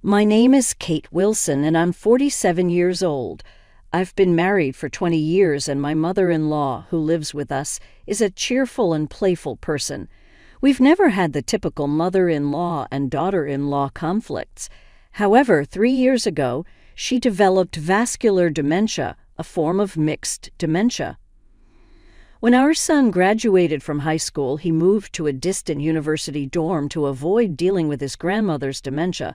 My name is Kate Wilson, and I'm 47 years old. I've been married for 20 years, and my mother-in-law, who lives with us, is a cheerful and playful person. We've never had the typical mother-in-law and daughter-in-law conflicts. However, 3 years ago, she developed vascular dementia, a form of mixed dementia. When our son graduated from high school, he moved to a distant university dorm to avoid dealing with his grandmother's dementia.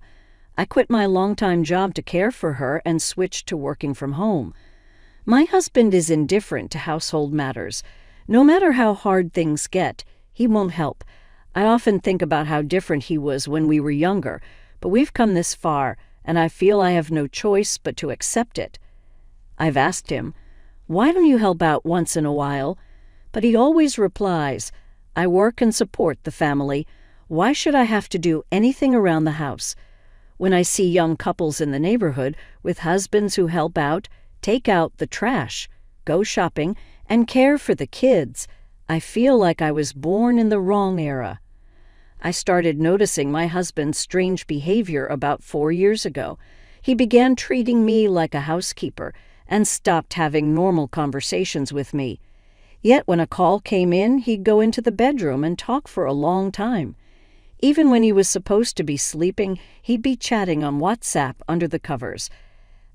I quit my longtime job to care for her and switched to working from home. My husband is indifferent to household matters. No matter how hard things get, he won't help. I often think about how different he was when we were younger, but we've come this far, and I feel I have no choice but to accept it. I've asked him, "Why don't you help out once in a while?" But he always replies, "I work and support the family. Why should I have to do anything around the house?" When I see young couples in the neighborhood with husbands who help out, take out the trash, go shopping, and care for the kids, I feel like I was born in the wrong era. I started noticing my husband's strange behavior about 4 years ago. He began treating me like a housekeeper and stopped having normal conversations with me. Yet when a call came in, he'd go into the bedroom and talk for a long time. Even when he was supposed to be sleeping, he'd be chatting on WhatsApp under the covers.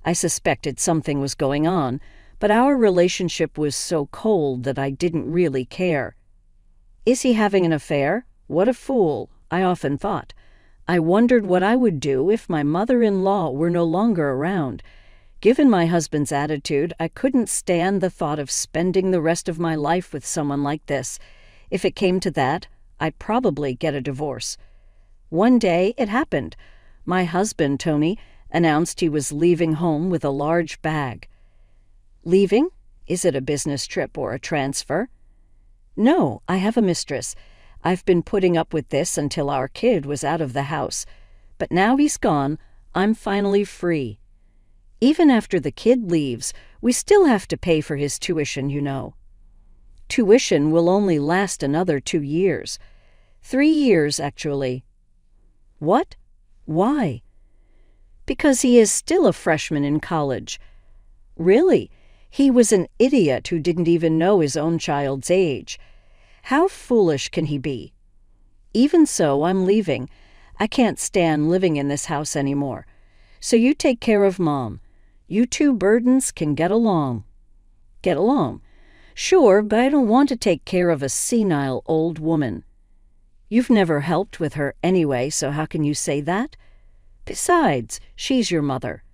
I suspected something was going on, but our relationship was so cold that I didn't really care. Is he having an affair? What a fool, I often thought. I wondered what I would do if my mother-in-law were no longer around. Given my husband's attitude, I couldn't stand the thought of spending the rest of my life with someone like this. If it came to that, I'd probably get a divorce. One day it happened. My husband, Tony, announced he was leaving home with a large bag. Leaving? Is it a business trip or a transfer? No, I have a mistress. I've been putting up with this until our kid was out of the house. But now he's gone, I'm finally free. Even after the kid leaves, we still have to pay for his tuition, you know. Tuition will only last another 2 years. 3 years, actually. What? Why? Because he is still a freshman in college. Really? He was an idiot who didn't even know his own child's age. How foolish can he be? Even so, I'm leaving. I can't stand living in this house anymore. So you take care of Mom. You two burdens can get along. Get along? Sure, but I don't want to take care of a senile old woman. You've never helped with her anyway, so how can you say that? Besides, she's your mother.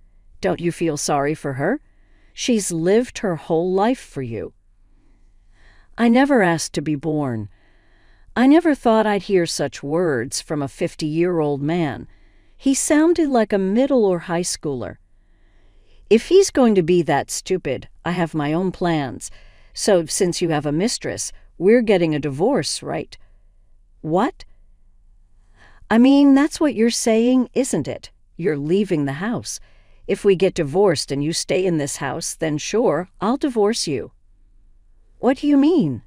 Don't you feel sorry for her? She's lived her whole life for you. I never asked to be born. I never thought I'd hear such words from a 50-year-old man. He sounded like a middle or high schooler. If he's going to be that stupid, I have my own plans. So since you have a mistress, we're getting a divorce, right? What? I mean, that's what you're saying, isn't it? You're leaving the house. If we get divorced and you stay in this house, then sure, I'll divorce you. What do you mean?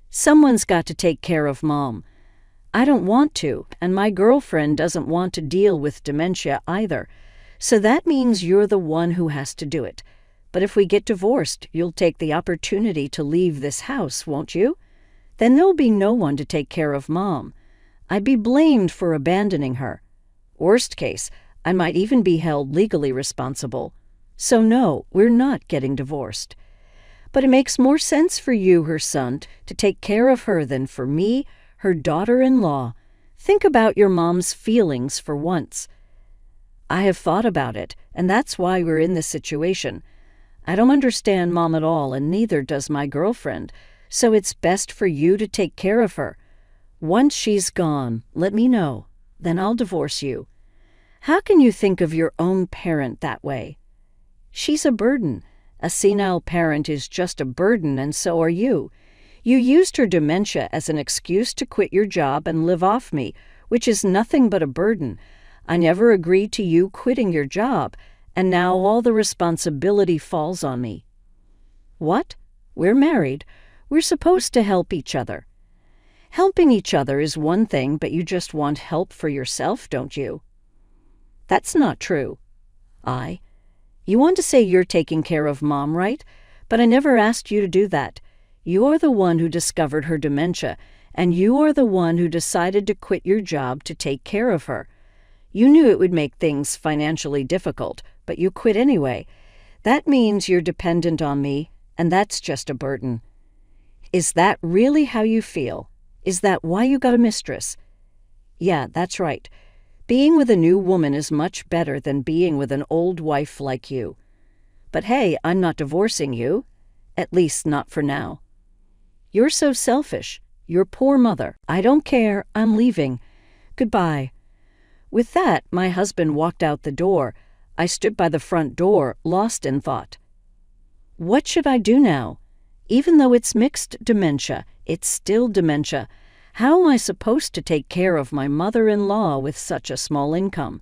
Someone's got to take care of Mom. I don't want to, and my girlfriend doesn't want to deal with dementia either. So that means you're the one who has to do it. But if we get divorced, you'll take the opportunity to leave this house, won't you? Then there'll be no one to take care of Mom. I'd be blamed for abandoning her. Worst case, I might even be held legally responsible. So no, we're not getting divorced. But it makes more sense for you, her son, to take care of her than for me, her daughter-in-law. Think about your mom's feelings for once. I have thought about it, and that's why we're in this situation. I don't understand Mom at all, and neither does my girlfriend, so it's best for you to take care of her. Once she's gone, let me know. Then I'll divorce you. How can you think of your own parent that way? She's a burden. A senile parent is just a burden, and so are you. You used her dementia as an excuse to quit your job and live off me, which is nothing but a burden. I never agreed to you quitting your job, and now all the responsibility falls on me. What? We're married. We're supposed to help each other. Helping each other is one thing, but you just want help for yourself, don't you? That's not true. You want to say you're taking care of Mom, right? But I never asked you to do that. You're the one who discovered her dementia, and you are the one who decided to quit your job to take care of her. You knew it would make things financially difficult, but you quit anyway. That means you're dependent on me, and that's just a burden. Is that really how you feel? Is that why you got a mistress? Yeah, that's right. Being with a new woman is much better than being with an old wife like you. But hey, I'm not divorcing you. At least not for now. You're so selfish. Your poor mother. I don't care. I'm leaving. Goodbye. With that, my husband walked out the door. I stood by the front door, lost in thought. What should I do now? Even though it's mixed dementia, it's still dementia. How am I supposed to take care of my mother-in-law with such a small income?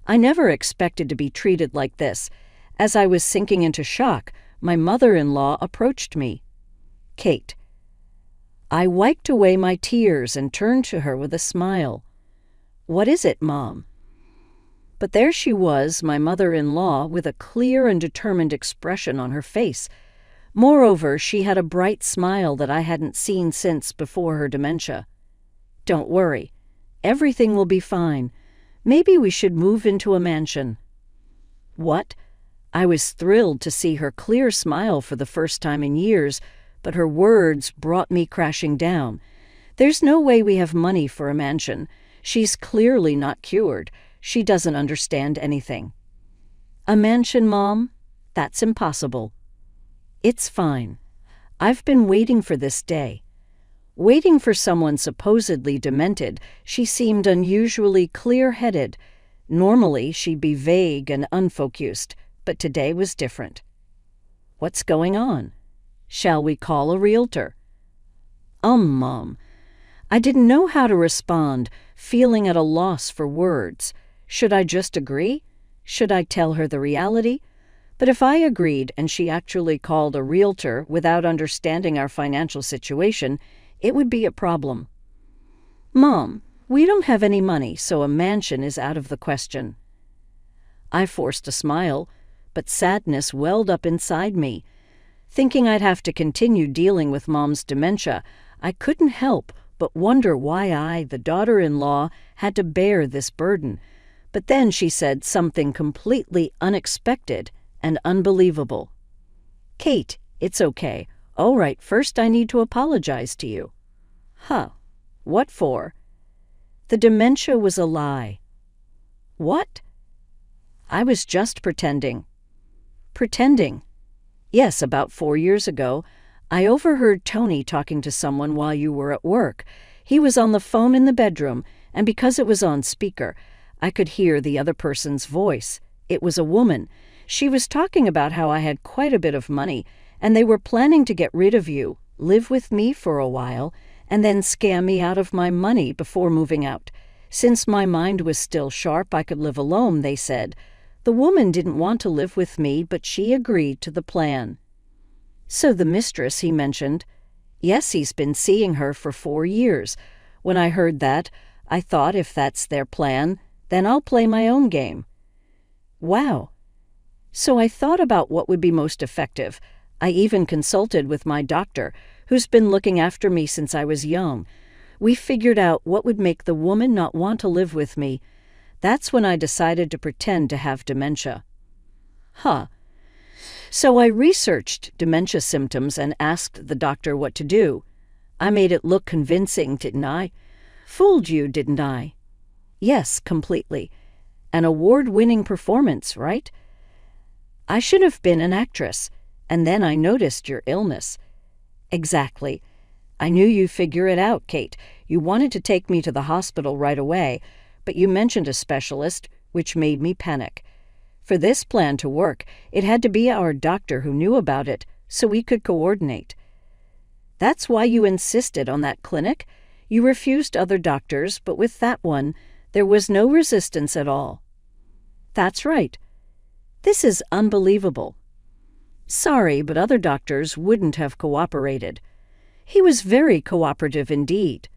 I never expected to be treated like this. As I was sinking into shock, my mother-in-law approached me. Kate. I wiped away my tears and turned to her with a smile. What is it, Mom? But there she was, my mother-in-law, with a clear and determined expression on her face. Moreover, she had a bright smile that I hadn't seen since before her dementia. Don't worry. Everything will be fine. Maybe we should move into a mansion. What? I was thrilled to see her clear smile for the first time in years, but her words brought me crashing down. There's no way we have money for a mansion. She's clearly not cured. She doesn't understand anything. A mansion, Mom? That's impossible. It's fine. I've been waiting for this day. Waiting for someone supposedly demented, she seemed unusually clear-headed. Normally, she'd be vague and unfocused, but today was different. What's going on? Shall we call a realtor? Mom. I didn't know how to respond, feeling at a loss for words. Should I just agree? Should I tell her the reality? But if I agreed and she actually called a realtor without understanding our financial situation, it would be a problem. Mom, we don't have any money, so a mansion is out of the question. I forced a smile, but sadness welled up inside me. Thinking I'd have to continue dealing with Mom's dementia, I couldn't help but wonder why I, the daughter-in-law, had to bear this burden. But then she said something completely unexpected and unbelievable. Kate, it's okay. All right, first I need to apologize to you. Huh. What for? The dementia was a lie. What? I was just pretending. Pretending? Yes, about 4 years ago, I overheard Tony talking to someone while you were at work. He was on the phone in the bedroom, and because it was on speaker, I could hear the other person's voice. It was a woman. She was talking about how I had quite a bit of money, and they were planning to get rid of you, live with me for a while, and then scam me out of my money before moving out. Since my mind was still sharp, I could live alone, they said. The woman didn't want to live with me, but she agreed to the plan. So the mistress he mentioned, yes, he's been seeing her for 4 years. When I heard that, I thought if that's their plan, then I'll play my own game. Wow. So I thought about what would be most effective. I even consulted with my doctor, who's been looking after me since I was young. We figured out what would make the woman not want to live with me. That's when I decided to pretend to have dementia. Huh. So I researched dementia symptoms and asked the doctor what to do. I made it look convincing, didn't I? Fooled you, didn't I? Yes, completely. An award-winning performance, right? I should have been an actress, and then I noticed your illness. Exactly. I knew you'd figure it out, Kate. You wanted to take me to the hospital right away, but you mentioned a specialist, which made me panic. For this plan to work, it had to be our doctor who knew about it, so we could coordinate. That's why you insisted on that clinic? You refused other doctors, but with that one, there was no resistance at all. That's right. This is unbelievable. Sorry, but other doctors wouldn't have cooperated. He was very cooperative indeed.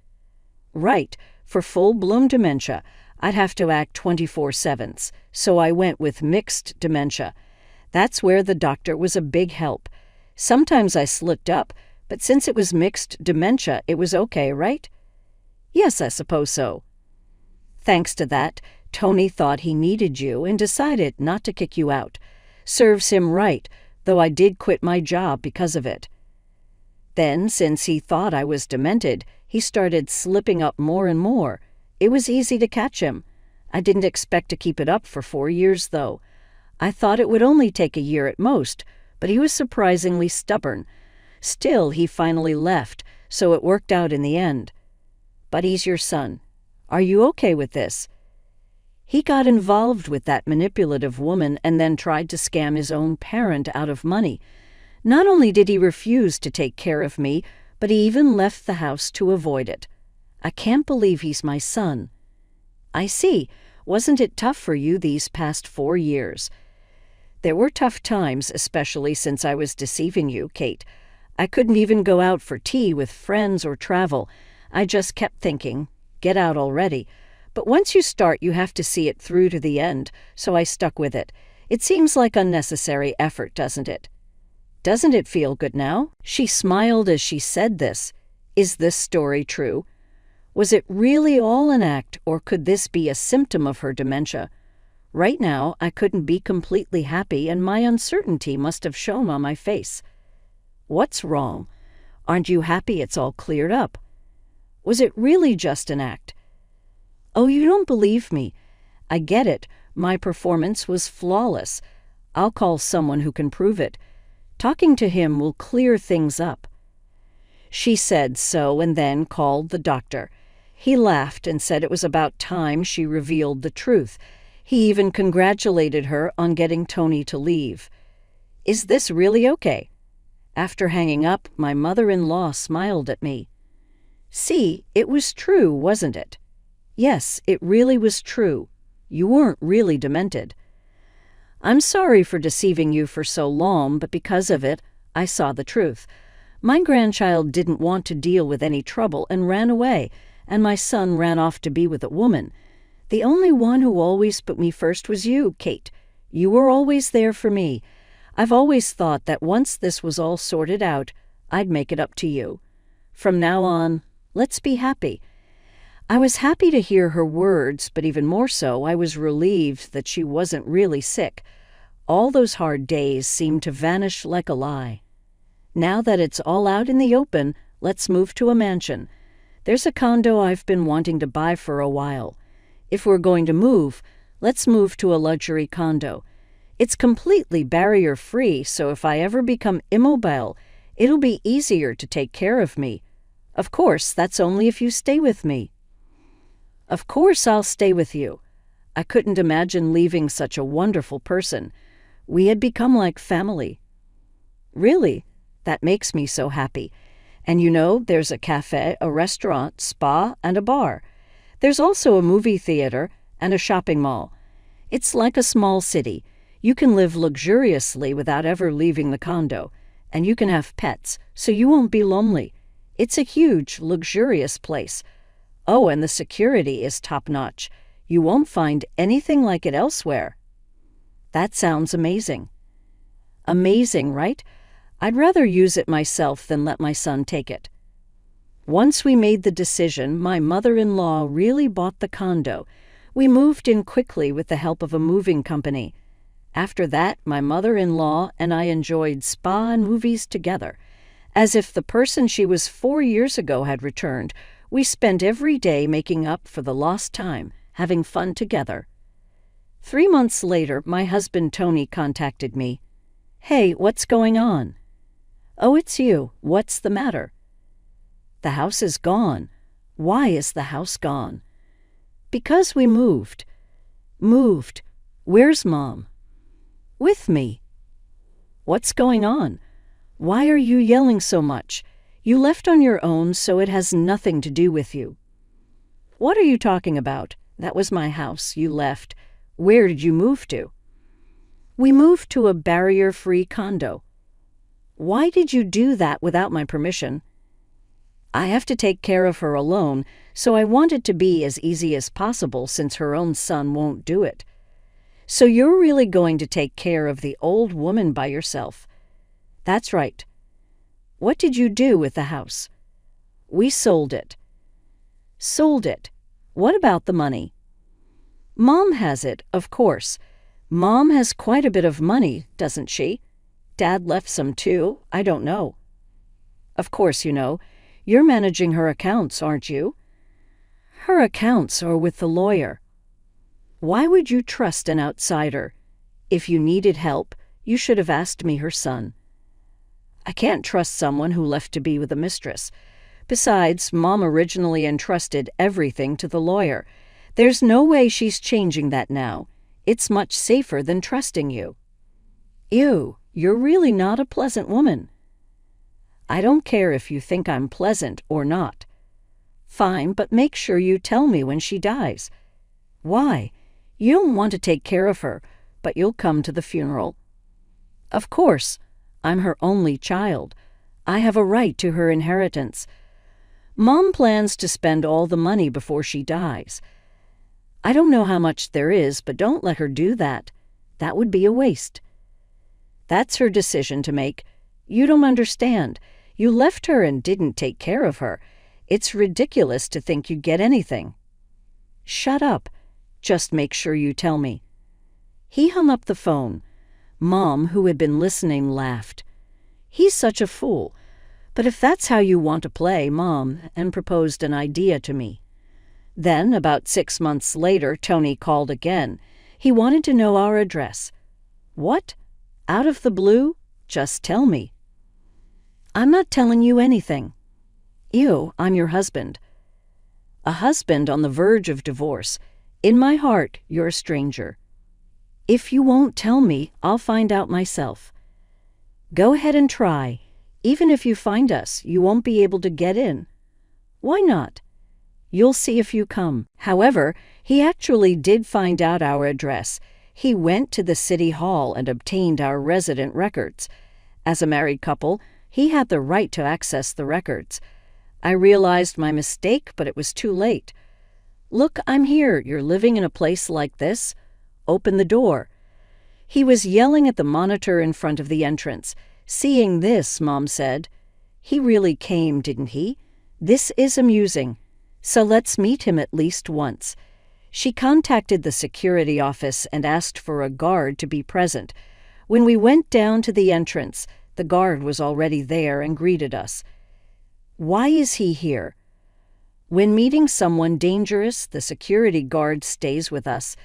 Right, for full-blown dementia, I'd have to act 24/7, so I went with mixed dementia. That's where the doctor was a big help. Sometimes I slipped up, but since it was mixed dementia, it was okay, right? Yes, I suppose so. Thanks to that, Tony thought he needed you and decided not to kick you out. Serves him right, though I did quit my job because of it. Then, since he thought I was demented, he started slipping up more and more. It was easy to catch him. I didn't expect to keep it up for 4 years, though. I thought it would only take a year at most, but he was surprisingly stubborn. Still, he finally left, so it worked out in the end. But he's your son. Are you okay with this? He got involved with that manipulative woman and then tried to scam his own parent out of money. Not only did he refuse to take care of me, but he even left the house to avoid it. I can't believe he's my son. I see. Wasn't it tough for you these past 4 years? There were tough times, especially since I was deceiving you, Kate. I couldn't even go out for tea with friends or travel. I just kept thinking, get out already. But once you start, you have to see it through to the end, so I stuck with it. It seems like unnecessary effort, doesn't it? Doesn't it feel good now? She smiled as she said this. Is this story true? Was it really all an act, or could this be a symptom of her dementia? Right now, I couldn't be completely happy, and my uncertainty must have shown on my face. What's wrong? Aren't you happy it's all cleared up? Was it really just an act? Oh, you don't believe me. I get it. My performance was flawless. I'll call someone who can prove it. Talking to him will clear things up. She said so and then called the doctor. He laughed and said it was about time she revealed the truth. He even congratulated her on getting Tony to leave. Is this really okay? After hanging up, my mother-in-law smiled at me. See, it was true, wasn't it? Yes, it really was true. You weren't really demented. I'm sorry for deceiving you for so long, but because of it, I saw the truth. My grandchild didn't want to deal with any trouble and ran away, and my son ran off to be with a woman. The only one who always put me first was you, Kate. You were always there for me. I've always thought that once this was all sorted out, I'd make it up to you. From now on, let's be happy. I was happy to hear her words, but even more so, I was relieved that she wasn't really sick. All those hard days seemed to vanish like a lie. Now that it's all out in the open, let's move to a mansion. There's a condo I've been wanting to buy for a while. If we're going to move, let's move to a luxury condo. It's completely barrier-free, so if I ever become immobile, it'll be easier to take care of me. Of course, that's only if you stay with me. Of course I'll stay with you. I couldn't imagine leaving such a wonderful person. We had become like family. Really? That makes me so happy. And you know, there's a cafe, a restaurant, spa, and a bar. There's also a movie theater and a shopping mall. It's like a small city. You can live luxuriously without ever leaving the condo. And you can have pets, so you won't be lonely. It's a huge, luxurious place. Oh, and the security is top-notch. You won't find anything like it elsewhere. That sounds amazing. Amazing, right? I'd rather use it myself than let my son take it. Once we made the decision, my mother-in-law really bought the condo. We moved in quickly with the help of a moving company. After that, my mother-in-law and I enjoyed spa and movies together. As if the person she was 4 years ago had returned, we spent every day making up for the lost time, having fun together. 3 months later, my husband Tony contacted me. Hey, what's going on? Oh, it's you. What's the matter? The house is gone. Why is the house gone? Because we moved. Moved. Where's Mom? With me. What's going on? Why are you yelling so much? You left on your own, so it has nothing to do with you. What are you talking about? That was my house. You left. Where did you move to? We moved to a barrier-free condo. Why did you do that without my permission? I have to take care of her alone, so I want it to be as easy as possible since her own son won't do it. So you're really going to take care of the old woman by yourself? That's right. What did you do with the house? We sold it. Sold it. What about the money? Mom has it, of course. Mom has quite a bit of money, doesn't she? Dad left some too, I don't know. Of course you know. You're managing her accounts, aren't you? Her accounts are with the lawyer. Why would you trust an outsider? If you needed help, you should have asked me her son. I can't trust someone who left to be with a mistress. Besides, Mom originally entrusted everything to the lawyer. There's no way she's changing that now. It's much safer than trusting you. Ew, you're really not a pleasant woman. I don't care if you think I'm pleasant or not. Fine, but make sure you tell me when she dies. Why? You don't want to take care of her, but you'll come to the funeral. Of course. I'm her only child. I have a right to her inheritance. Mom plans to spend all the money before she dies. I don't know how much there is, but don't let her do that. That would be a waste. That's her decision to make. You don't understand. You left her and didn't take care of her. It's ridiculous to think you'd get anything. Shut up. Just make sure you tell me. He hung up the phone. Mom, who had been listening, laughed. He's such a fool. But if that's how you want to play, Mom, and proposed an idea to me. Then, about 6 months later, Tony called again. He wanted to know our address. What? Out of the blue? Just tell me. I'm not telling you anything. Ew, I'm your husband. A husband on the verge of divorce. In my heart, you're a stranger. If you won't tell me, I'll find out myself. Go ahead and try. Even if you find us, you won't be able to get in. Why not? You'll see if you come. However, he actually did find out our address. He went to the city hall and obtained our resident records. As a married couple, he had the right to access the records. I realized my mistake, but it was too late. Look, I'm here. You're living in a place like this. Open the door. He was yelling at the monitor in front of the entrance. Seeing this, Mom said, he really came, didn't he? This is amusing. So let's meet him at least once. She contacted the security office and asked for a guard to be present. When we went down to the entrance, the guard was already there and greeted us. Why is he here? When meeting someone dangerous, the security guard stays with us.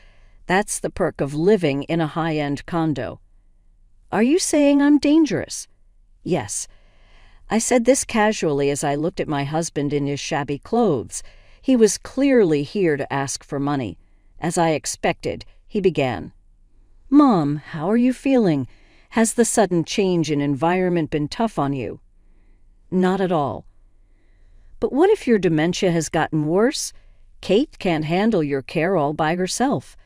That's the perk of living in a high-end condo. Are you saying I'm dangerous? Yes. I said this casually as I looked at my husband in his shabby clothes. He was clearly here to ask for money. As I expected, he began. Mom, how are you feeling? Has the sudden change in environment been tough on you? Not at all. But what if your dementia has gotten worse? Kate can't handle your care all by herself.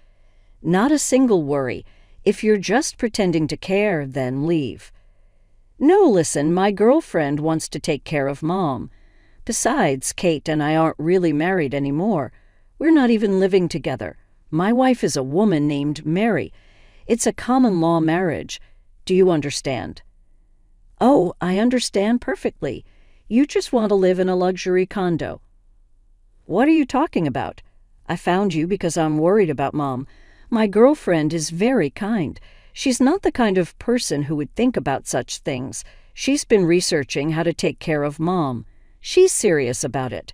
Not a single worry. If you're just pretending to care, then leave. No, listen, my girlfriend wants to take care of Mom. Besides, Kate and I aren't really married anymore. We're not even living together. My wife is a woman named Mary. It's a common law marriage. Do you understand? Oh, I understand perfectly. You just want to live in a luxury condo. What are you talking about? I found you because I'm worried about Mom. My girlfriend is very kind. She's not the kind of person who would think about such things. She's been researching how to take care of Mom. She's serious about it.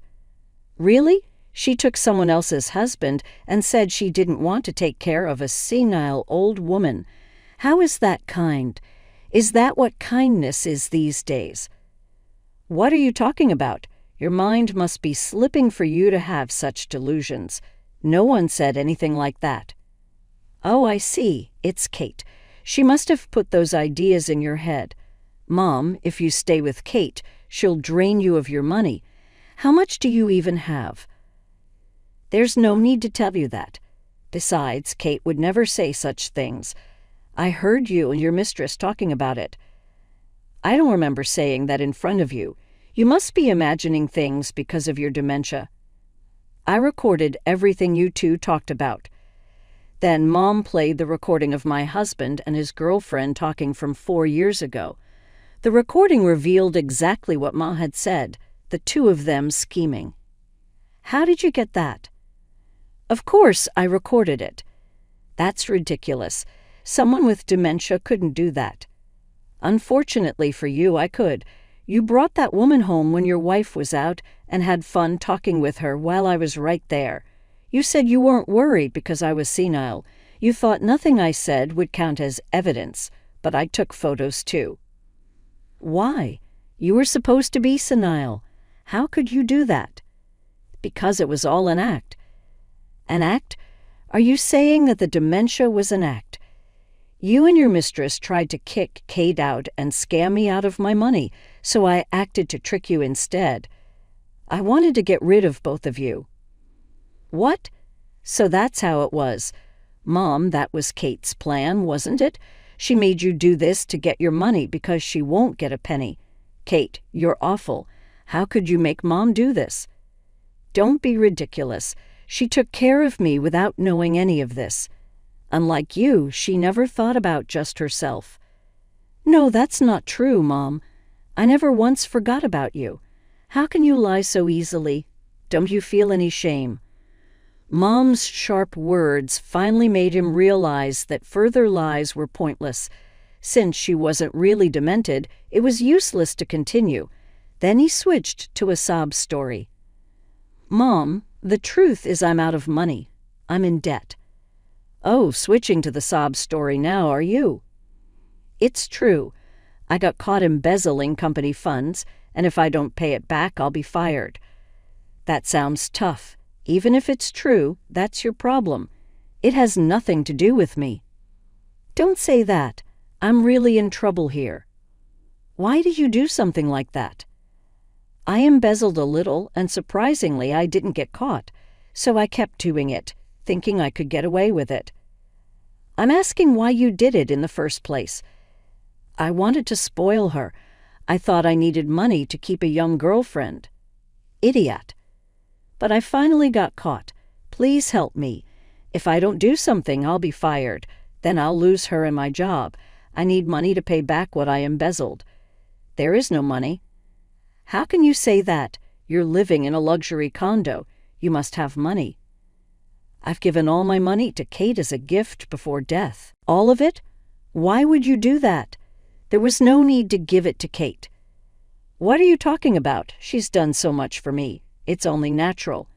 Really? She took someone else's husband and said she didn't want to take care of a senile old woman. How is that kind? Is that what kindness is these days? What are you talking about? Your mind must be slipping for you to have such delusions. No one said anything like that. Oh, I see. It's Kate. She must have put those ideas in your head. Mom, if you stay with Kate, she'll drain you of your money. How much do you even have? There's no need to tell you that. Besides, Kate would never say such things. I heard you and your mistress talking about it. I don't remember saying that in front of you. You must be imagining things because of your dementia. I recorded everything you two talked about. Then Mom played the recording of my husband and his girlfriend talking from 4 years ago. The recording revealed exactly what Ma had said, the two of them scheming. How did you get that? Of course, I recorded it. That's ridiculous. Someone with dementia couldn't do that. Unfortunately for you, I could. You brought that woman home when your wife was out and had fun talking with her while I was right there. You said you weren't worried because I was senile. You thought nothing I said would count as evidence, but I took photos too. Why? You were supposed to be senile. How could you do that? Because it was all an act. An act? Are you saying that the dementia was an act? You and your mistress tried to kick Kate out and scam me out of my money, so I acted to trick you instead. I wanted to get rid of both of you. What? So that's how it was. Mom, that was Kate's plan, wasn't it? She made you do this to get your money because she won't get a penny. Kate, you're awful. How could you make Mom do this? Don't be ridiculous. She took care of me without knowing any of this. Unlike you, she never thought about just herself. No, that's not true, Mom. I never once forgot about you. How can you lie so easily? Don't you feel any shame? Mom's sharp words finally made him realize that further lies were pointless. Since she wasn't really demented, it was useless to continue. Then he switched to a sob story. Mom, the truth is I'm out of money. I'm in debt. Oh, switching to the sob story now, are you? It's true. I got caught embezzling company funds, and if I don't pay it back, I'll be fired. That sounds tough. Even if it's true, that's your problem. It has nothing to do with me. Don't say that. I'm really in trouble here. Why did you do something like that? I embezzled a little, and surprisingly, I didn't get caught, so I kept doing it, thinking I could get away with it. I'm asking why you did it in the first place. I wanted to spoil her. I thought I needed money to keep a young girlfriend. Idiot. But I finally got caught. Please help me. If I don't do something, I'll be fired. Then I'll lose her and my job. I need money to pay back what I embezzled. There is no money. How can you say that? You're living in a luxury condo. You must have money. I've given all my money to Kate as a gift before death. All of it? Why would you do that? There was no need to give it to Kate. What are you talking about? She's done so much for me. It's only natural.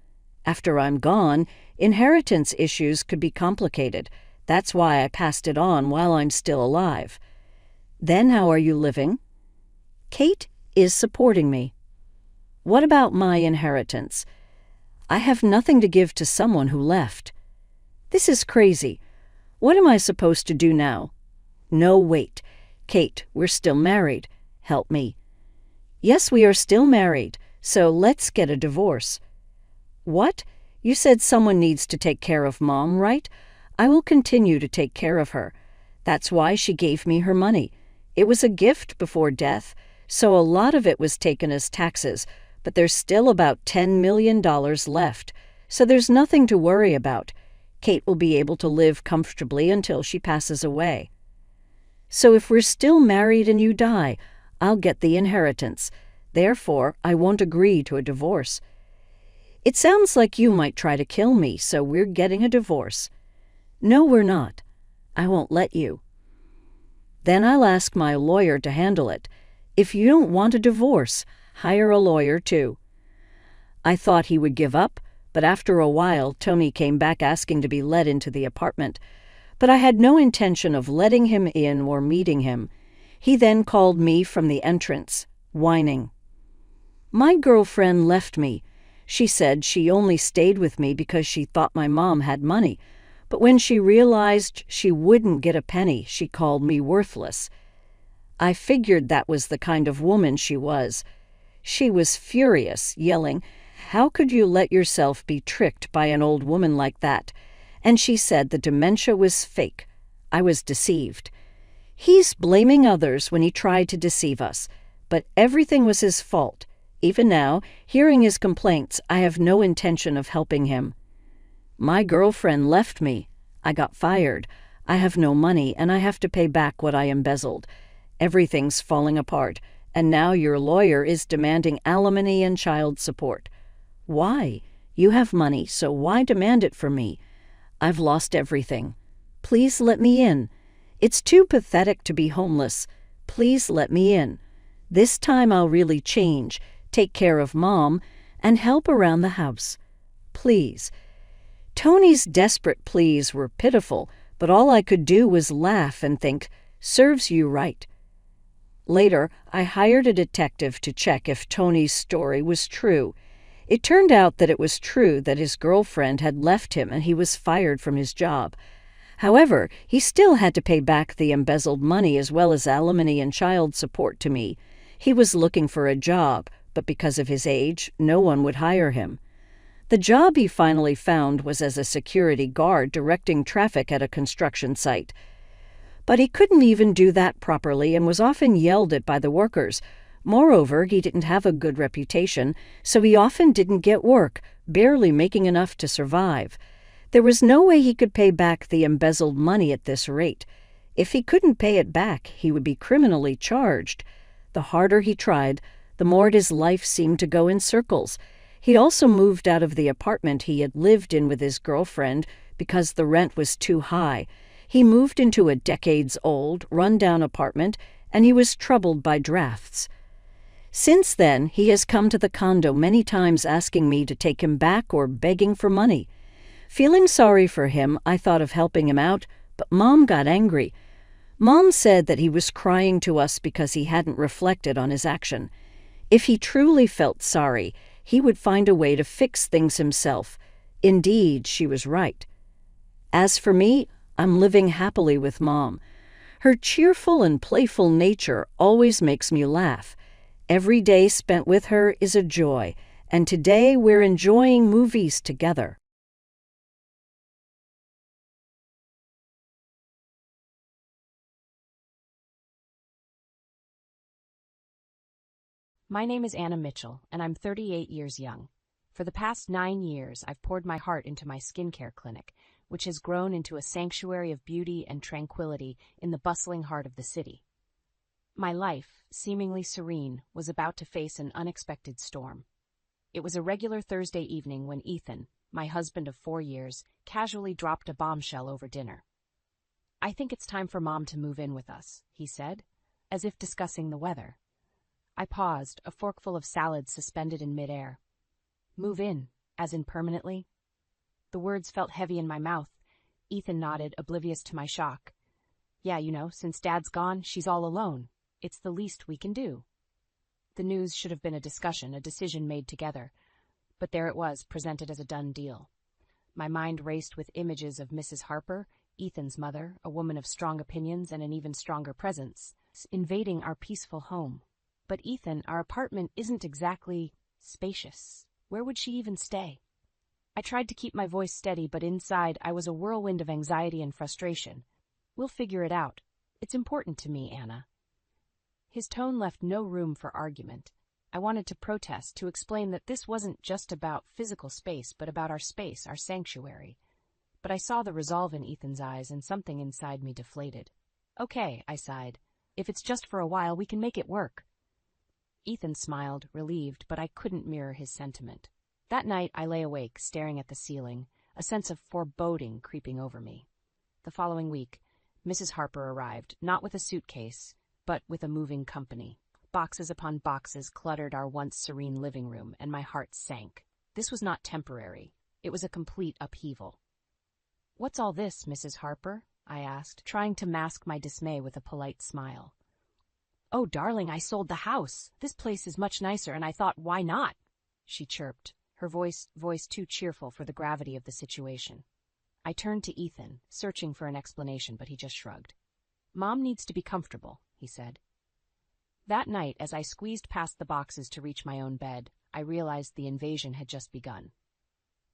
After I'm gone, inheritance issues could be complicated. That's why I passed it on while I'm still alive. Then how are you living? Kate is supporting me. What about my inheritance? I have nothing to give to someone who left. This is crazy. What am I supposed to do now? No, wait. Kate, we're still married. Help me. Yes, we are still married, so let's get a divorce. What? You said someone needs to take care of Mom, right? I will continue to take care of her. That's why she gave me her money. It was a gift before death, so a lot of it was taken as taxes, but there's still about $10 million left, so there's nothing to worry about. Kate will be able to live comfortably until she passes away. So if we're still married and you die, I'll get the inheritance. Therefore, I won't agree to a divorce. It sounds like you might try to kill me, so we're getting a divorce. No, we're not. I won't let you. Then I'll ask my lawyer to handle it. If you don't want a divorce, hire a lawyer too. I thought he would give up, but after a while, Tony came back asking to be let into the apartment. But I had no intention of letting him in or meeting him. He then called me from the entrance, whining. My girlfriend left me. She said she only stayed with me because she thought my mom had money. But when she realized she wouldn't get a penny, she called me worthless. I figured that was the kind of woman she was. She was furious, yelling, "How could you let yourself be tricked by an old woman like that?" And she said the dementia was fake. I was deceived. He's blaming others when he tried to deceive us, but everything was his fault. Even now, hearing his complaints, I have no intention of helping him. My girlfriend left me. I got fired. I have no money, and I have to pay back what I embezzled. Everything's falling apart, and now your lawyer is demanding alimony and child support. Why? You have money, so why demand it from me? I've lost everything. Please let me in. It's too pathetic to be homeless. Please let me in. This time I'll really change, take care of Mom, and help around the house. Please. Tony's desperate pleas were pitiful, but all I could do was laugh and think, serves you right. Later, I hired a detective to check if Tony's story was true. It turned out that it was true that his girlfriend had left him and he was fired from his job. However, he still had to pay back the embezzled money as well as alimony and child support to me. He was looking for a job, but because of his age, no one would hire him. The job he finally found was as a security guard directing traffic at a construction site. But he couldn't even do that properly and was often yelled at by the workers. Moreover, he didn't have a good reputation, so he often didn't get work, barely making enough to survive. There was no way he could pay back the embezzled money at this rate. If he couldn't pay it back, he would be criminally charged. The harder he tried, the more his life seemed to go in circles. He'd also moved out of the apartment he had lived in with his girlfriend because the rent was too high. He moved into a decades-old, run-down apartment, and he was troubled by drafts. Since then, he has come to the condo many times asking me to take him back or begging for money. Feeling sorry for him, I thought of helping him out, but Mom got angry. Mom said that he was crying to us because he hadn't reflected on his action. If he truly felt sorry, he would find a way to fix things himself. Indeed, she was right. As for me, I'm living happily with Mom. Her cheerful and playful nature always makes me laugh. Every day spent with her is a joy, and today we're enjoying movies together. My name is Anna Mitchell, and I'm 38 years young. For the past 9 years, I've poured my heart into my skincare clinic, which has grown into a sanctuary of beauty and tranquility in the bustling heart of the city. My life, seemingly serene, was about to face an unexpected storm. It was a regular Thursday evening when Ethan, my husband of 4 years, casually dropped a bombshell over dinner. "I think it's time for Mom to move in with us," he said, as if discussing the weather. I paused, a forkful of salad suspended in midair. "Move in, as in permanently?" The words felt heavy in my mouth. Ethan nodded, oblivious to my shock. "Yeah, since Dad's gone, she's all alone. It's the least we can do." The news should have been a discussion, a decision made together. But there it was, presented as a done deal. My mind raced with images of Mrs. Harper, Ethan's mother, a woman of strong opinions and an even stronger presence, invading our peaceful home. But Ethan, our apartment isn't exactly spacious. Where would she even stay? I tried to keep my voice steady, but inside I was a whirlwind of anxiety and frustration. "We'll figure it out. It's important to me, Anna." His tone left no room for argument. I wanted to protest, to explain that this wasn't just about physical space, but about our space, our sanctuary. But I saw the resolve in Ethan's eyes, and something inside me deflated. "Okay," I sighed. "If it's just for a while, we can make it work." Ethan smiled, relieved, but I couldn't mirror his sentiment. That night I lay awake, staring at the ceiling, a sense of foreboding creeping over me. The following week, Mrs. Harper arrived, not with a suitcase, but with a moving company. Boxes upon boxes cluttered our once serene living room, and my heart sank. This was not temporary. It was a complete upheaval. "What's all this, Mrs. Harper?" I asked, trying to mask my dismay with a polite smile. "Oh, darling, I sold the house. This place is much nicer, and I thought, why not?" she chirped, her voice too cheerful for the gravity of the situation. I turned to Ethan, searching for an explanation, but he just shrugged. "Mom needs to be comfortable," he said. That night, as I squeezed past the boxes to reach my own bed, I realized the invasion had just begun.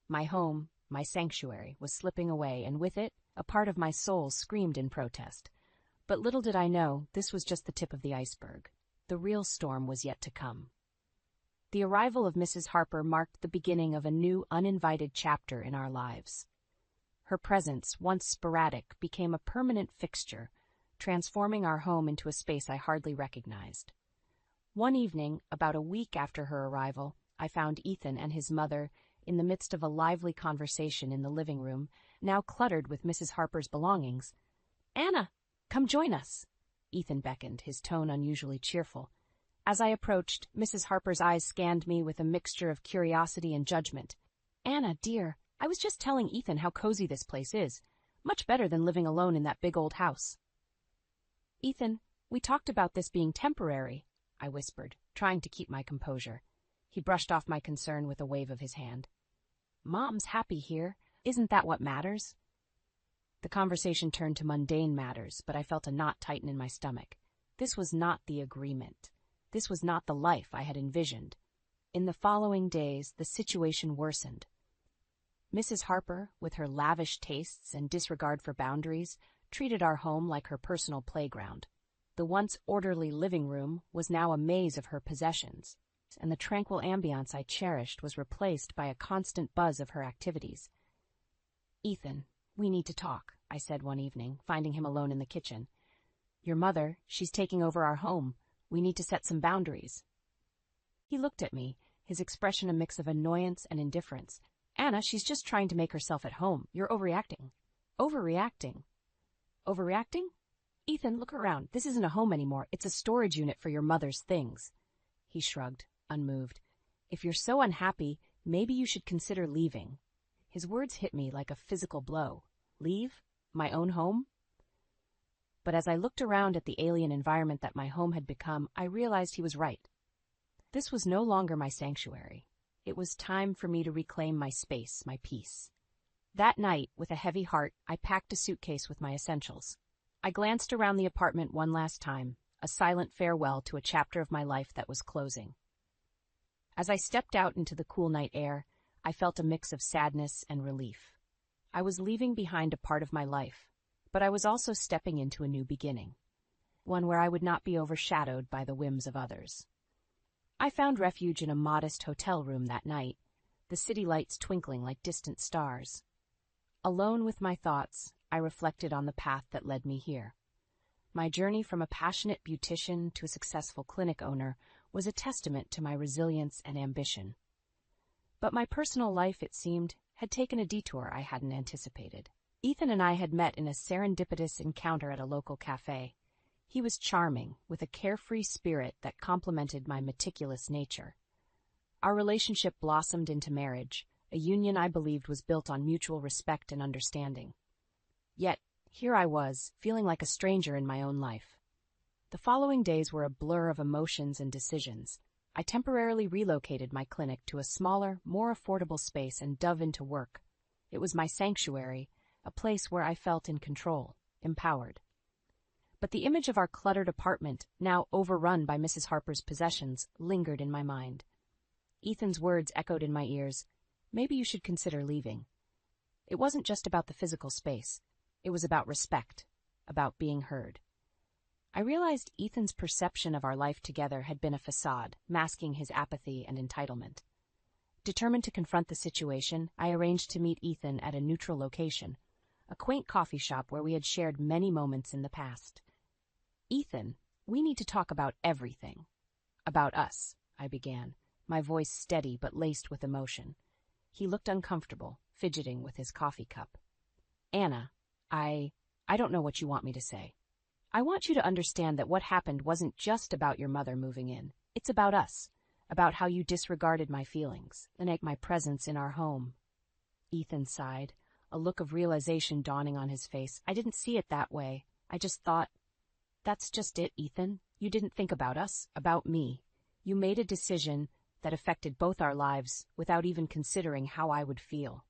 My home, my sanctuary, was slipping away, and with it, a part of my soul screamed in protest. But little did I know, this was just the tip of the iceberg. The real storm was yet to come. The arrival of Mrs. Harper marked the beginning of a new, uninvited chapter in our lives. Her presence, once sporadic, became a permanent fixture, transforming our home into a space I hardly recognized. One evening, about a week after her arrival, I found Ethan and his mother in the midst of a lively conversation in the living room, now cluttered with Mrs. Harper's belongings. "Anna, come join us," Ethan beckoned, his tone unusually cheerful. As I approached, Mrs. Harper's eyes scanned me with a mixture of curiosity and judgment. "Anna, dear, I was just telling Ethan how cozy this place is. Much better than living alone in that big old house." "Ethan, we talked about this being temporary," I whispered, trying to keep my composure. He brushed off my concern with a wave of his hand. "Mom's happy here. Isn't that what matters?" The conversation turned to mundane matters, but I felt a knot tighten in my stomach. This was not the agreement. This was not the life I had envisioned. In the following days, the situation worsened. Mrs. Harper, with her lavish tastes and disregard for boundaries, treated our home like her personal playground. The once orderly living room was now a maze of her possessions, and the tranquil ambiance I cherished was replaced by a constant buzz of her activities. "Ethan, we need to talk," I said one evening, finding him alone in the kitchen. "Your mother, she's taking over our home. We need to set some boundaries." He looked at me, his expression a mix of annoyance and indifference. "Anna, she's just trying to make herself at home. You're overreacting." "Overreacting? Overreacting? Ethan, look around. This isn't a home anymore. It's a storage unit for your mother's things." He shrugged, unmoved. "If you're so unhappy, maybe you should consider leaving." His words hit me like a physical blow. Leave? My own home? But as I looked around at the alien environment that my home had become, I realized he was right. This was no longer my sanctuary. It was time for me to reclaim my space, my peace. That night, with a heavy heart, I packed a suitcase with my essentials. I glanced around the apartment one last time, a silent farewell to a chapter of my life that was closing. As I stepped out into the cool night air, I felt a mix of sadness and relief. I was leaving behind a part of my life, but I was also stepping into a new beginning, one where I would not be overshadowed by the whims of others. I found refuge in a modest hotel room that night, the city lights twinkling like distant stars. Alone with my thoughts, I reflected on the path that led me here. My journey from a passionate beautician to a successful clinic owner was a testament to my resilience and ambition. But my personal life, it seemed, had taken a detour I hadn't anticipated. Ethan and I had met in a serendipitous encounter at a local cafe. He was charming, with a carefree spirit that complemented my meticulous nature. Our relationship blossomed into marriage, a union I believed was built on mutual respect and understanding. Yet, here I was, feeling like a stranger in my own life. The following days were a blur of emotions and decisions. I temporarily relocated my clinic to a smaller, more affordable space and dove into work. It was my sanctuary, a place where I felt in control, empowered. But the image of our cluttered apartment, now overrun by Mrs. Harper's possessions, lingered in my mind. Ethan's words echoed in my ears, "Maybe you should consider leaving." It wasn't just about the physical space. It was about respect, about being heard. I realized Ethan's perception of our life together had been a facade, masking his apathy and entitlement. Determined to confront the situation, I arranged to meet Ethan at a neutral location, a quaint coffee shop where we had shared many moments in the past. "Ethan, we need to talk about everything." "About us," I began, my voice steady but laced with emotion. He looked uncomfortable, fidgeting with his coffee cup. "Anna, I don't know what you want me to say. I want you to understand that what happened wasn't just about your mother moving in. It's about us, about how you disregarded my feelings, and my presence in our home." Ethan sighed, a look of realization dawning on his face. "I didn't see it that way. I just thought—" "That's just it, Ethan. You didn't think about us, about me. You made a decision that affected both our lives without even considering how I would feel."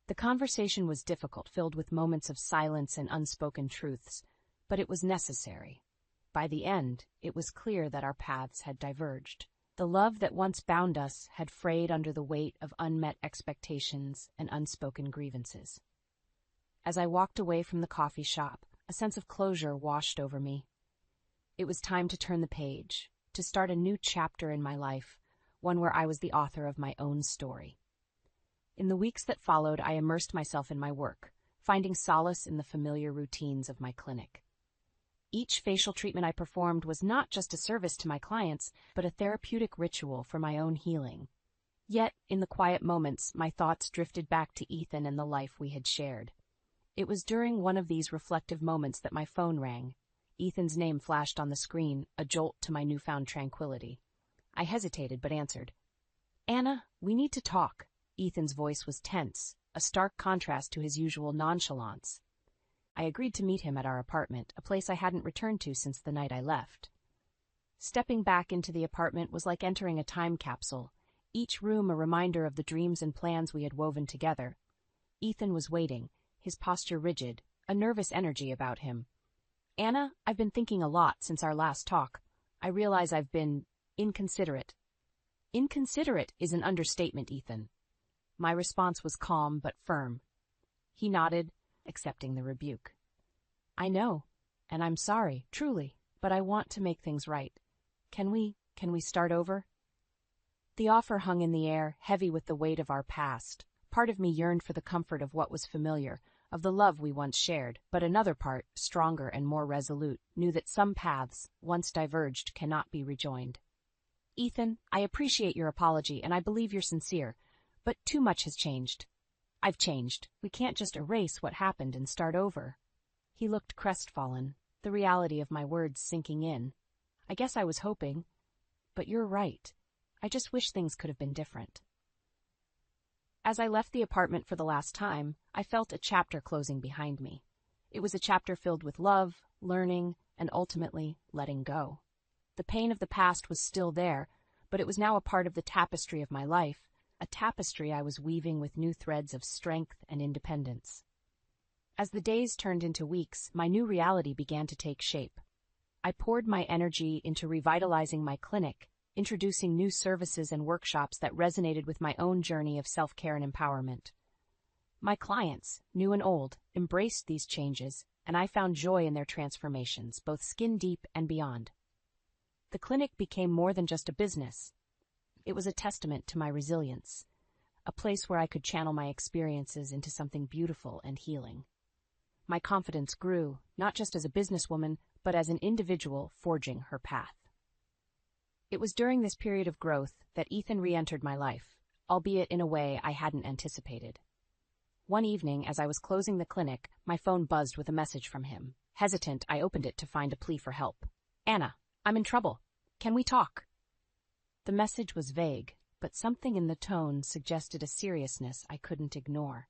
The conversation was difficult, filled with moments of silence and unspoken truths, but it was necessary. By the end, it was clear that our paths had diverged. The love that once bound us had frayed under the weight of unmet expectations and unspoken grievances. As I walked away from the coffee shop, a sense of closure washed over me. It was time to turn the page, to start a new chapter in my life, one where I was the author of my own story. In the weeks that followed, I immersed myself in my work, finding solace in the familiar routines of my clinic. Each facial treatment I performed was not just a service to my clients, but a therapeutic ritual for my own healing. Yet, in the quiet moments, my thoughts drifted back to Ethan and the life we had shared. It was during one of these reflective moments that my phone rang. Ethan's name flashed on the screen, a jolt to my newfound tranquility. I hesitated but answered. "Anna, we need to talk." Ethan's voice was tense, a stark contrast to his usual nonchalance. I agreed to meet him at our apartment, a place I hadn't returned to since the night I left. Stepping back into the apartment was like entering a time capsule, each room a reminder of the dreams and plans we had woven together. Ethan was waiting, his posture rigid, a nervous energy about him. "Anna, I've been thinking a lot since our last talk. I realize I've been inconsiderate." "Inconsiderate is an understatement, Ethan." My response was calm but firm. He nodded, accepting the rebuke. "I know, and I'm sorry, truly, but I want to make things right. Can we start over?" The offer hung in the air, heavy with the weight of our past. Part of me yearned for the comfort of what was familiar, of the love we once shared, but another part, stronger and more resolute, knew that some paths, once diverged, cannot be rejoined. "Ethan, I appreciate your apology, and I believe you're sincere, but too much has changed. I've changed. We can't just erase what happened and start over." He looked crestfallen, the reality of my words sinking in. "I guess I was hoping. But you're right. I just wish things could have been different." As I left the apartment for the last time, I felt a chapter closing behind me. It was a chapter filled with love, learning, and ultimately letting go. The pain of the past was still there, but it was now a part of the tapestry of my life, a tapestry I was weaving with new threads of strength and independence. As the days turned into weeks, my new reality began to take shape. I poured my energy into revitalizing my clinic, introducing new services and workshops that resonated with my own journey of self-care and empowerment. My clients, new and old, embraced these changes, and I found joy in their transformations, both skin deep and beyond. The clinic became more than just a business. It was a testament to my resilience, a place where I could channel my experiences into something beautiful and healing. My confidence grew, not just as a businesswoman, but as an individual forging her path. It was during this period of growth that Ethan re-entered my life, albeit in a way I hadn't anticipated. One evening, as I was closing the clinic, my phone buzzed with a message from him. Hesitant, I opened it to find a plea for help. "Anna, I'm in trouble. Can we talk?" The message was vague, but something in the tone suggested a seriousness I couldn't ignore.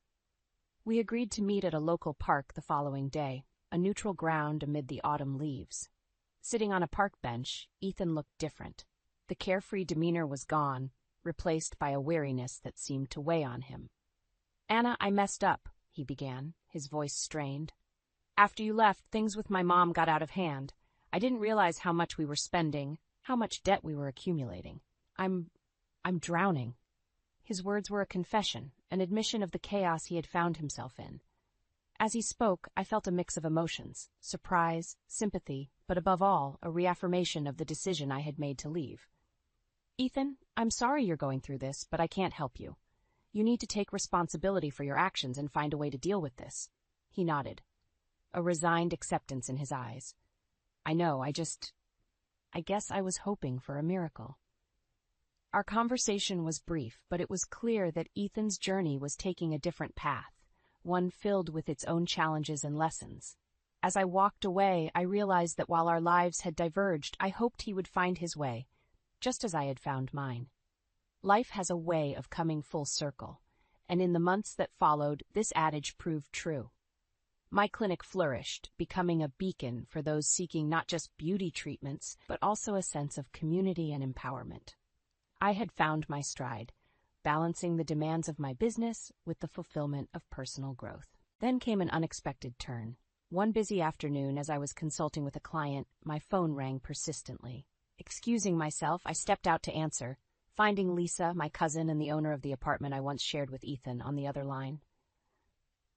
We agreed to meet at a local park the following day, a neutral ground amid the autumn leaves. Sitting on a park bench, Ethan looked different. The carefree demeanor was gone, replaced by a weariness that seemed to weigh on him. "Anna, I messed up," he began, his voice strained. "After you left, things with my mom got out of hand. I didn't realize how much we were spending, how much debt we were accumulating. I'm drowning." His words were a confession, an admission of the chaos he had found himself in. As he spoke, I felt a mix of emotions, surprise, sympathy, but above all, a reaffirmation of the decision I had made to leave. "Ethan, I'm sorry you're going through this, but I can't help you. You need to take responsibility for your actions and find a way to deal with this." He nodded, a resigned acceptance in his eyes. "I know, I guess I was hoping for a miracle." Our conversation was brief, but it was clear that Ethan's journey was taking a different path, one filled with its own challenges and lessons. As I walked away, I realized that while our lives had diverged, I hoped he would find his way, just as I had found mine. Life has a way of coming full circle, and in the months that followed, this adage proved true. My clinic flourished, becoming a beacon for those seeking not just beauty treatments, but also a sense of community and empowerment. I had found my stride, balancing the demands of my business with the fulfillment of personal growth. Then came an unexpected turn. One busy afternoon, as I was consulting with a client, my phone rang persistently. Excusing myself, I stepped out to answer, finding Lisa, my cousin and the owner of the apartment I once shared with Ethan, on the other line.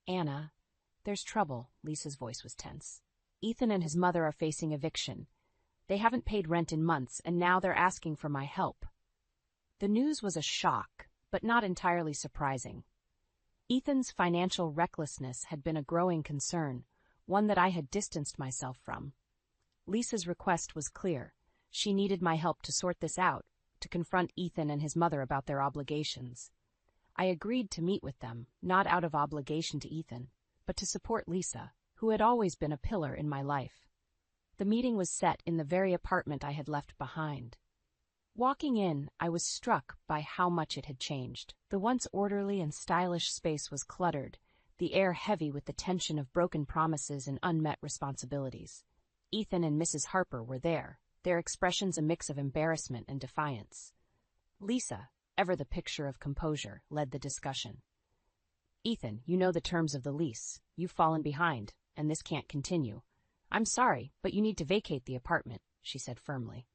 "Anna, there's trouble." Lisa's voice was tense. "Ethan and his mother are facing eviction. They haven't paid rent in months, and now they're asking for my help." The news was a shock, but not entirely surprising. Ethan's financial recklessness had been a growing concern, one that I had distanced myself from. Lisa's request was clear. She needed my help to sort this out, to confront Ethan and his mother about their obligations. I agreed to meet with them, not out of obligation to Ethan, but to support Lisa, who had always been a pillar in my life. The meeting was set in the very apartment I had left behind. Walking in, I was struck by how much it had changed. The once orderly and stylish space was cluttered, the air heavy with the tension of broken promises and unmet responsibilities. Ethan and Mrs. Harper were there, their expressions a mix of embarrassment and defiance. Lisa, ever the picture of composure, led the discussion. "Ethan, you know the terms of the lease. You've fallen behind, and this can't continue. I'm sorry, but you need to vacate the apartment," she said firmly.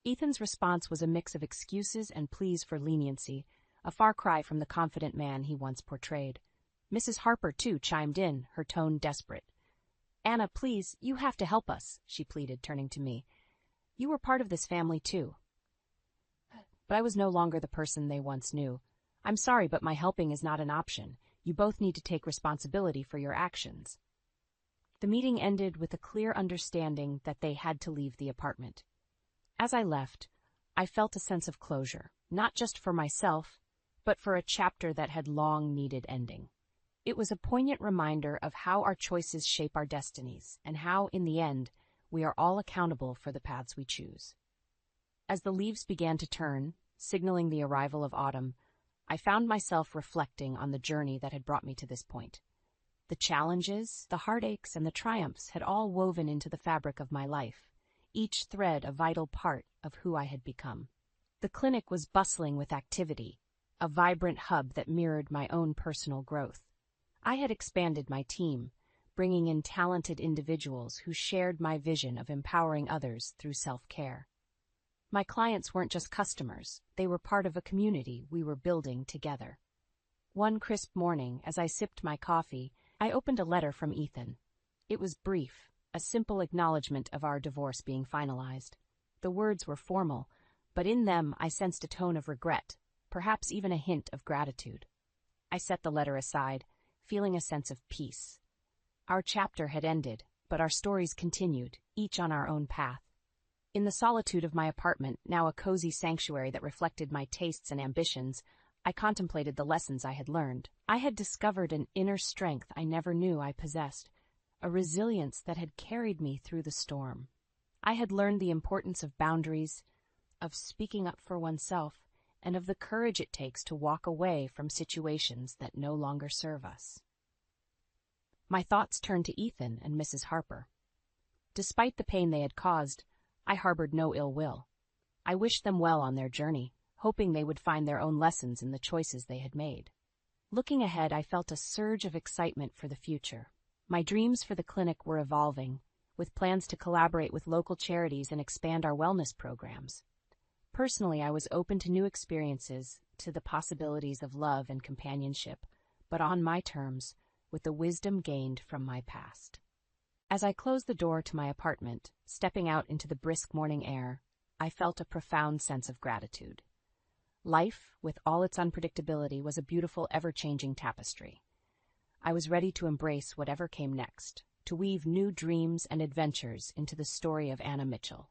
Ethan's response was a mix of excuses and pleas for leniency, a far cry from the confident man he once portrayed. Mrs. Harper, too, chimed in, her tone desperate. "Anna, please, you have to help us," she pleaded, turning to me. "You were part of this family, too." But I was no longer the person they once knew. "I'm sorry, but my helping is not an option. You both need to take responsibility for your actions." The meeting ended with a clear understanding that they had to leave the apartment. As I left, I felt a sense of closure, not just for myself, but for a chapter that had long needed ending. It was a poignant reminder of how our choices shape our destinies, and how, in the end, we are all accountable for the paths we choose. As the leaves began to turn, signaling the arrival of autumn, I found myself reflecting on the journey that had brought me to this point. The challenges, the heartaches, and the triumphs had all woven into the fabric of my life, each thread a vital part of who I had become. The clinic was bustling with activity, a vibrant hub that mirrored my own personal growth. I had expanded my team, bringing in talented individuals who shared my vision of empowering others through self-care. My clients weren't just customers, they were part of a community we were building together. One crisp morning, as I sipped my coffee, I opened a letter from Ethan. It was brief, a simple acknowledgement of our divorce being finalized. The words were formal, but in them I sensed a tone of regret, perhaps even a hint of gratitude. I set the letter aside, feeling a sense of peace. Our chapter had ended, but our stories continued, each on our own path. In the solitude of my apartment, now a cozy sanctuary that reflected my tastes and ambitions, I contemplated the lessons I had learned. I had discovered an inner strength I never knew I possessed, a resilience that had carried me through the storm. I had learned the importance of boundaries, of speaking up for oneself, and of the courage it takes to walk away from situations that no longer serve us. My thoughts turned to Ethan and Mrs. Harper. Despite the pain they had caused, I harbored no ill will. I wished them well on their journey, hoping they would find their own lessons in the choices they had made. Looking ahead, I felt a surge of excitement for the future. My dreams for the clinic were evolving, with plans to collaborate with local charities and expand our wellness programs. Personally, I was open to new experiences, to the possibilities of love and companionship, but on my terms, with the wisdom gained from my past. As I closed the door to my apartment, stepping out into the brisk morning air, I felt a profound sense of gratitude. Life, with all its unpredictability, was a beautiful, ever-changing tapestry. I was ready to embrace whatever came next, to weave new dreams and adventures into the story of Anna Mitchell.